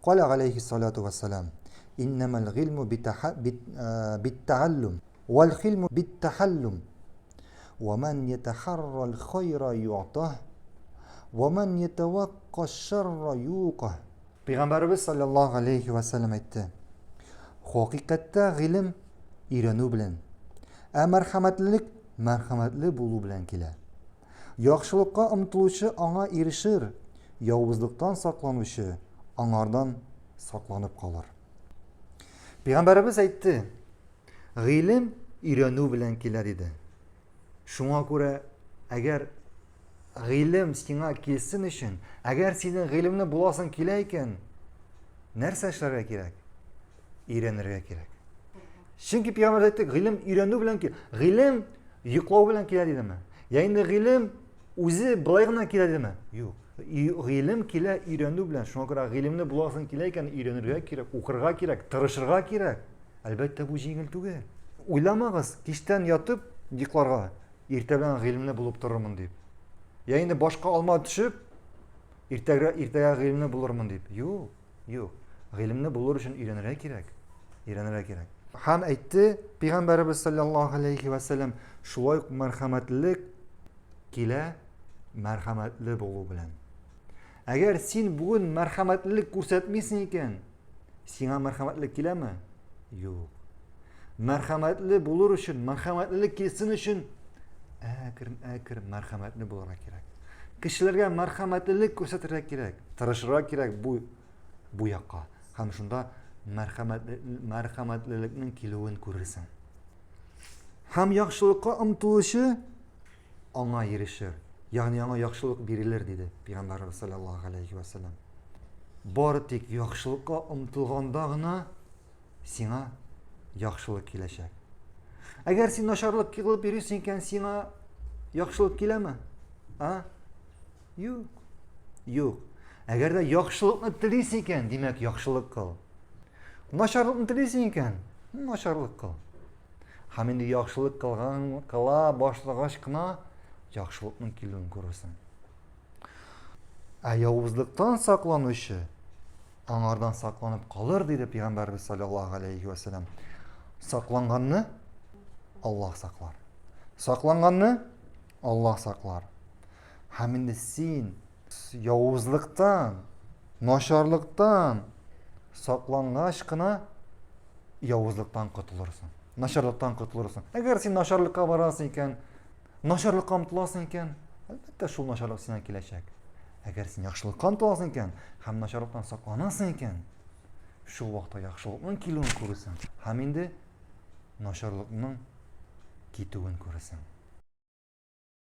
قال عليه الصلاة والسلام إنما العلم بالتعلم والحلم بالتحلم ومن يتحرى الخير يعطه ومن يتوقى الشر يوقه. Peygamberimiz sallallahu aleyhi ve sellem aytdi. Haqiqatda ilm öğrenүү bilen, merhametlilik merhametli bulu bilen kile. Yaxşılıkka ımtılışı аңа erişir, yavuzluktan saklanışı аңардан saklanıp kalır. Peygamberimiz aytdi. Ilm öğrenүү bilen kile dedi. Şuna göre eğer ilm sana kelsin için, eğer senin ilmini bulasın kileyken, nerse işlerge gerek? Öğrenirge gerek. Çünkü Peygamber aytdı, ilm öğrenүү bilen ki, ilm yıklav bilen kile dedi mi? Yani ilm o'zi bilaygına kile dedi mi? Yok. İlim kile öğrenүү bilen. Şuna göre ilimni bulasın kileyken öğrenirge gerek, okurga gerek, tırışırga gerek. Elbette bu jengil түгел. Uylamagız, kişten yatıp yıklarga, ertə bilen ilimni bulup dururmun deyip. Yani başka alma düşüp, ertəgə ilimni bulurmun deyip. Yok, yok. İlimni bulur için öğrenirge gerek. Öğrenirge gerek. Ham aytdı, Peygamberimiz sallallahu aleyhi ve sellem şulay merhametlilik kile merhametli bolu bilen. Eğer sen bugün merhametlilik ko'rsatmaysan ekan, sana merhametlilik kelami? Yok. Merhametli bulur için, merhametlilik kelsin için akir merhametli bulurga kerak. Kişilerge merhametlilik ko'rsatirga kerak, tirishirga kerak bu yoqqa. Ham shunda merhametlilikning keluvini ko'rasan. Ham yaxshilikka umtilishi аңа erişir. Yani аңа yaxshilik berilir dedi Peygamberimiz sallallahu aleyhi ve sellem. Bari tek yaxshilikka umtilganda gına sana yaxshilik keləcek. Eğer sen naşarlık kılıp verirsen iken sana yaxshilik kelemi? Ha? Yok. Yok. Eğer de yaxshilikni tileysen iken demek yaxshilik kıl. Naşarlıkni tileysen iken naşarlık kıl. Ham endi yaxshilik kıla başlagaч kına yaxşılıkның келуін көресің. Yavuzluktan saklanışı аңардан saklanıp kalır dedi Peygamberimiz sallallahu aleyhi ve sellem. Saklanganını Allah saklar. Saklanganını Allah saklar. Hem indi sen yavuzluktan, naşarlıktan saklangaç kına yavuzluktan kurtulursun. Naşarlıktan kurtulursun. Eğer sen naşarlıkka varasın iken, naşarlıkka umtilasın iken, elbette şul naşarlık sana keləcek. Eğer sen yaxşılıkka umtilasın iken, hem naşarlıktan saklanasın iken, şul vaqtda yaxşılıkның kelуін көресің. Hem indi naşarlıkның кетуін көресің.